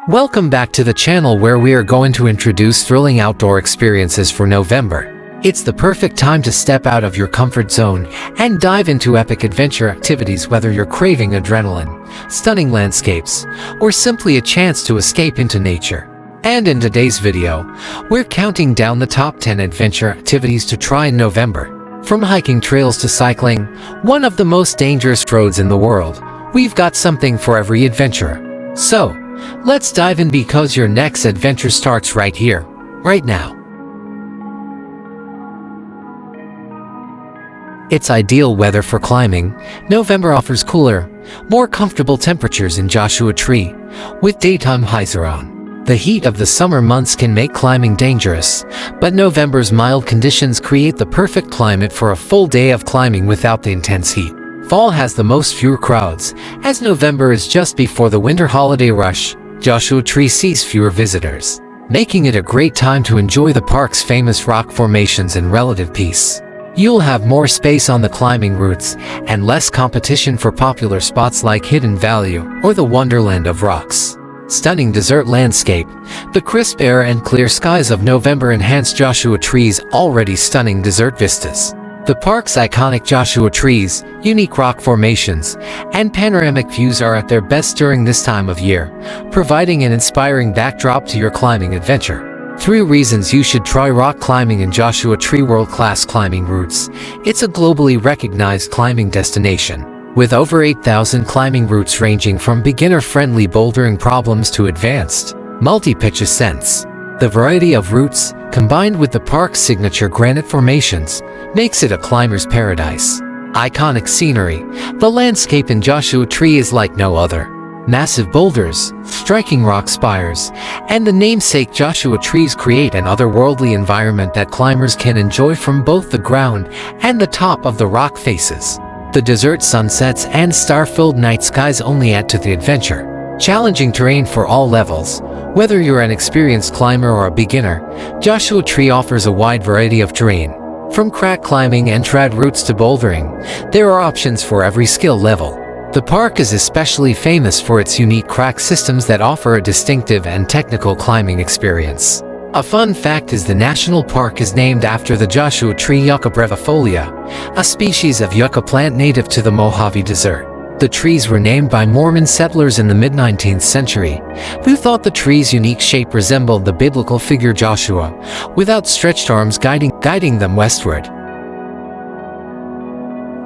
Welcome back to the channel where we are going to introduce thrilling outdoor experiences for November. It's the perfect time to step out of your comfort zone and dive into epic adventure activities, whether you're craving adrenaline, stunning landscapes, or simply a chance to escape into nature. And in today's video, we're counting down the top 10 adventure activities to try in November. From hiking trails to cycling, one of the most dangerous roads in the world, we've got something for every adventurer. So, let's dive in because your next adventure starts right here, right now. It's ideal weather for climbing. November offers cooler, more comfortable temperatures in Joshua Tree, with daytime highs around. The heat of the summer months can make climbing dangerous, but November's mild conditions create the perfect climate for a full day of climbing without the intense heat. Fall has the most fewer crowds, as November is just before the winter holiday rush. Joshua Tree sees fewer visitors, making it a great time to enjoy the park's famous rock formations in relative peace. You'll have more space on the climbing routes and less competition for popular spots like Hidden Valley or the Wonderland of Rocks. Stunning desert landscape. The crisp air and clear skies of November enhance Joshua Tree's already stunning desert vistas. The park's iconic Joshua Trees, unique rock formations, and panoramic views are at their best during this time of year, providing an inspiring backdrop to your climbing adventure. 3 reasons you should try rock climbing in Joshua Tree. World-class climbing routes. It's a globally recognized climbing destination, with over 8,000 climbing routes ranging from beginner-friendly bouldering problems to advanced, multi-pitch ascents. The variety of routes, combined with the park's signature granite formations, makes it a climber's paradise. Iconic scenery. The landscape in Joshua Tree is like no other. Massive boulders, striking rock spires, and the namesake Joshua Trees create an otherworldly environment that climbers can enjoy from both the ground and the top of the rock faces. The desert sunsets and star-filled night skies only add to the adventure. Challenging terrain for all levels. Whether you're an experienced climber or a beginner, Joshua Tree offers a wide variety of terrain. From crack climbing and trad routes to bouldering, there are options for every skill level. The park is especially famous for its unique crack systems that offer a distinctive and technical climbing experience. A fun fact is the national park is named after the Joshua Tree Yucca brevifolia, a species of yucca plant native to the Mojave Desert. The trees were named by Mormon settlers in the mid-19th century, who thought the tree's unique shape resembled the biblical figure Joshua, with outstretched arms guiding them westward.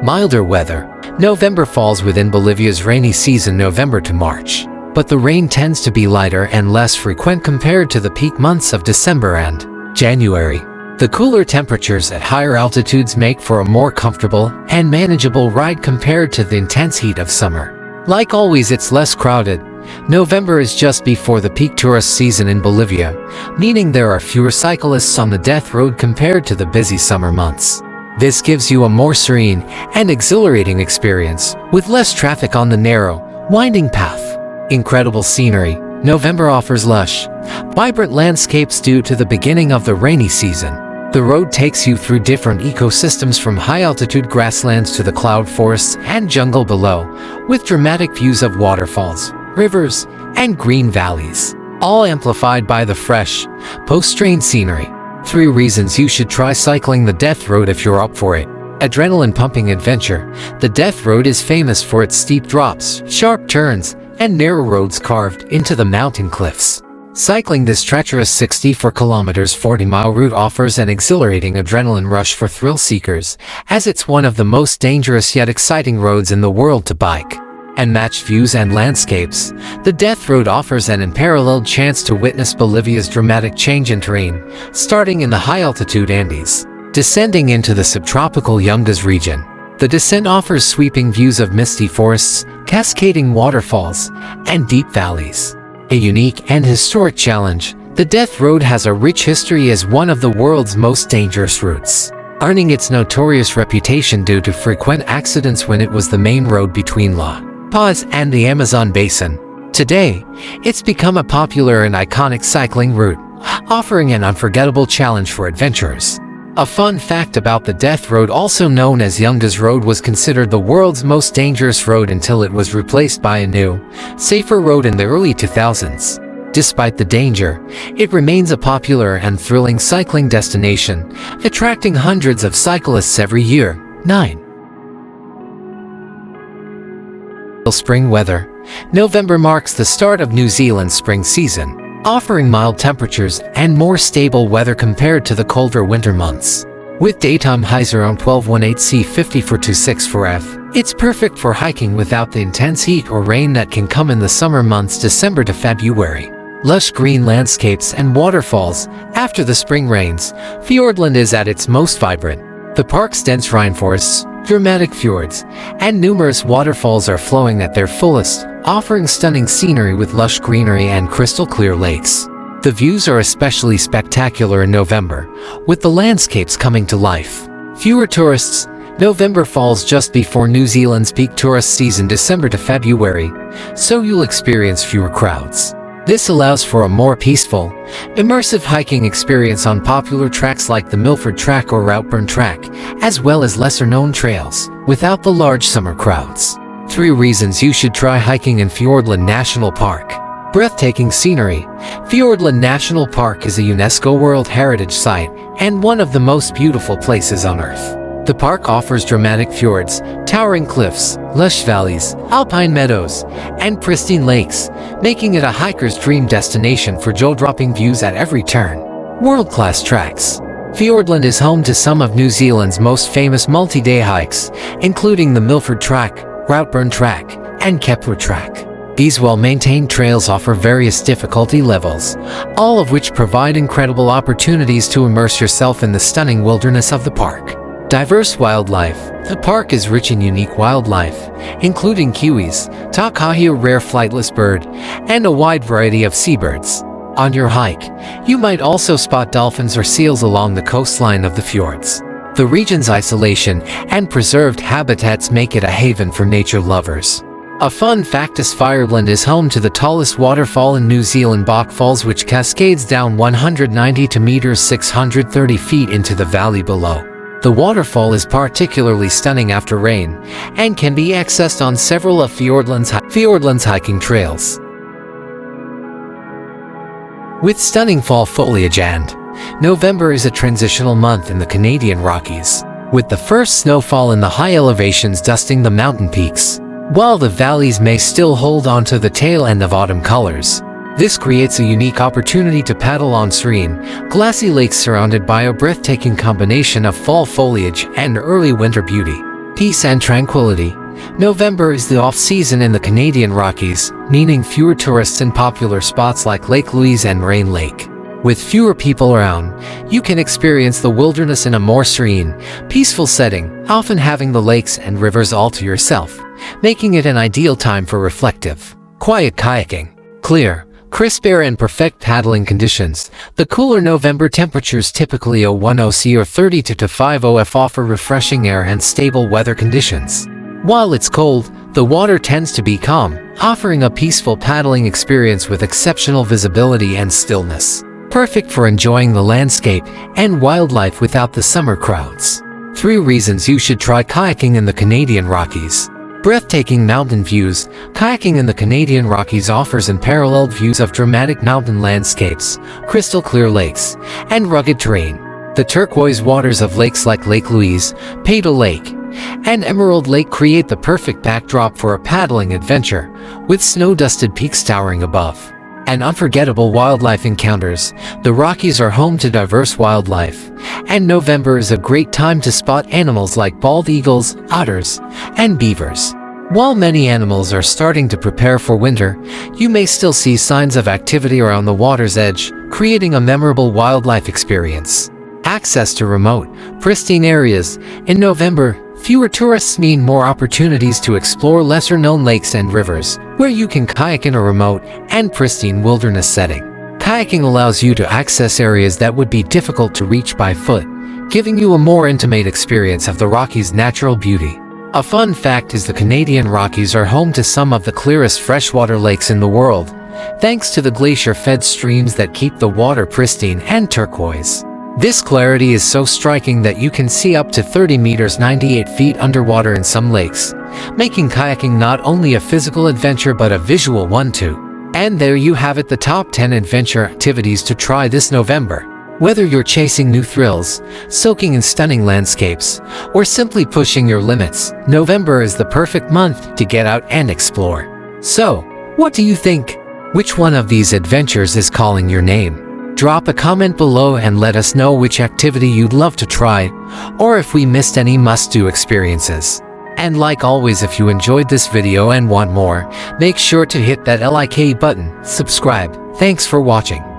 Milder weather. November falls within Bolivia's rainy season, November to March, but the rain tends to be lighter and less frequent compared to the peak months of December and January. The cooler temperatures at higher altitudes make for a more comfortable and manageable ride compared to the intense heat of summer. Like always, it's less crowded. November is just before the peak tourist season in Bolivia, meaning there are fewer cyclists on the death road compared to the busy summer months. This gives you a more serene and exhilarating experience, with less traffic on the narrow, winding path. Incredible scenery. November offers lush, vibrant landscapes due to the beginning of the rainy season. The road takes you through different ecosystems, from high-altitude grasslands to the cloud forests and jungle below, with dramatic views of waterfalls, rivers, and green valleys, all amplified by the fresh, post-rain scenery. 3 reasons you should try cycling the Death Road if you're up for it. Adrenaline-pumping adventure. The Death Road is famous for its steep drops, sharp turns, and narrow roads carved into the mountain cliffs. Cycling this treacherous 64 kilometers 40-mile route offers an exhilarating adrenaline rush for thrill seekers, as it's one of the most dangerous yet exciting roads in the world to bike. Unmatched views and landscapes. The Death Road offers an unparalleled chance to witness Bolivia's dramatic change in terrain, starting in the high-altitude Andes, descending into the subtropical Yungas region. The descent offers sweeping views of misty forests, cascading waterfalls, and deep valleys. A unique and historic challenge, the Death Road has a rich history as one of the world's most dangerous routes, earning its notorious reputation due to frequent accidents when it was the main road between La Paz and the Amazon basin. Today, it's become a popular and iconic cycling route, offering an unforgettable challenge for adventurers. A fun fact about the Death Road, also known as Yungas Road, was considered the world's most dangerous road until it was replaced by a new, safer road in the early 2000s. Despite the danger, it remains a popular and thrilling cycling destination, attracting hundreds of cyclists every year. 9. Spring weather. November marks the start of New Zealand's spring season, offering mild temperatures and more stable weather compared to the colder winter months. With daytime highs around 12.18 C 54.26 for F, it's perfect for hiking without the intense heat or rain that can come in the summer months December to February. Lush green landscapes and waterfalls. After the spring rains, Fiordland is at its most vibrant. The park's dense rainforests, dramatic fjords, and numerous waterfalls are flowing at their fullest, offering stunning scenery with lush greenery and crystal-clear lakes. The views are especially spectacular in November, with the landscapes coming to life. Fewer tourists. November falls just before New Zealand's peak tourist season, December to February, so you'll experience fewer crowds. This allows for a more peaceful, immersive hiking experience on popular tracks like the Milford Track or Routeburn Track, as well as lesser-known trails, without the large summer crowds. 3 reasons you should try hiking in Fiordland National Park. Breathtaking scenery. Fiordland National Park is a UNESCO World Heritage Site and one of the most beautiful places on Earth. The park offers dramatic fjords, towering cliffs, lush valleys, alpine meadows, and pristine lakes, making it a hiker's dream destination for jaw-dropping views at every turn. World-class tracks. Fiordland is home to some of New Zealand's most famous multi-day hikes, including the Milford Track, Routeburn Track, and Kepler Track. These well-maintained trails offer various difficulty levels, all of which provide incredible opportunities to immerse yourself in the stunning wilderness of the park. Diverse wildlife. The park is rich in unique wildlife, including kiwis, takahi, a rare flightless bird, and a wide variety of seabirds. On your hike, you might also spot dolphins or seals along the coastline of the fjords. The region's isolation and preserved habitats make it a haven for nature lovers. A fun fact is Fiordland is home to the tallest waterfall in New Zealand, Bach Falls, which cascades down 192 meters 630 feet into the valley below. The waterfall is particularly stunning after rain and can be accessed on several of Fiordland's hiking trails. With stunning fall foliage and November is a transitional month in the Canadian Rockies, with the first snowfall in the high elevations dusting the mountain peaks, while the valleys may still hold on to the tail end of autumn colors. This creates a unique opportunity to paddle on serene, glassy lakes surrounded by a breathtaking combination of fall foliage and early winter beauty. Peace and tranquility. November is the off-season in the Canadian Rockies, meaning fewer tourists in popular spots like Lake Louise and Moraine Lake. With fewer people around, you can experience the wilderness in a more serene, peaceful setting, often having the lakes and rivers all to yourself, making it an ideal time for reflective, quiet kayaking. Clear, crisp air and perfect paddling conditions. The cooler November temperatures, typically 0.10 C or 32 to 50 F, offer refreshing air and stable weather conditions. While it's cold, the water tends to be calm, offering a peaceful paddling experience with exceptional visibility and stillness. Perfect for enjoying the landscape and wildlife without the summer crowds. 3 reasons you should try kayaking in the Canadian Rockies. Breathtaking mountain views. Kayaking in the Canadian Rockies offers unparalleled views of dramatic mountain landscapes, crystal-clear lakes, and rugged terrain. The turquoise waters of lakes like Lake Louise, Peyto Lake, and Emerald Lake create the perfect backdrop for a paddling adventure, with snow-dusted peaks towering above. And unforgettable wildlife encounters. The Rockies are home to diverse wildlife, and November is a great time to spot animals like bald eagles, otters, and beavers. While many animals are starting to prepare for winter, you may still see signs of activity around the water's edge, creating a memorable wildlife experience. Access to remote, pristine areas. In November, fewer tourists mean more opportunities to explore lesser-known lakes and rivers, where you can kayak in a remote and pristine wilderness setting. Kayaking allows you to access areas that would be difficult to reach by foot, giving you a more intimate experience of the Rockies' natural beauty. A fun fact is the Canadian Rockies are home to some of the clearest freshwater lakes in the world, thanks to the glacier-fed streams that keep the water pristine and turquoise. This clarity is so striking that you can see up to 30 meters 98 feet underwater in some lakes, making kayaking not only a physical adventure but a visual one too. And there you have it, the top 10 adventure activities to try this November. Whether you're chasing new thrills, soaking in stunning landscapes, or simply pushing your limits, November is the perfect month to get out and explore. So, what do you think? Which one of these adventures is calling your name? Drop a comment below and let us know which activity you'd love to try, or if we missed any must-do experiences. And like always, if you enjoyed this video and want more, make sure to hit that like button, subscribe. Thanks for watching.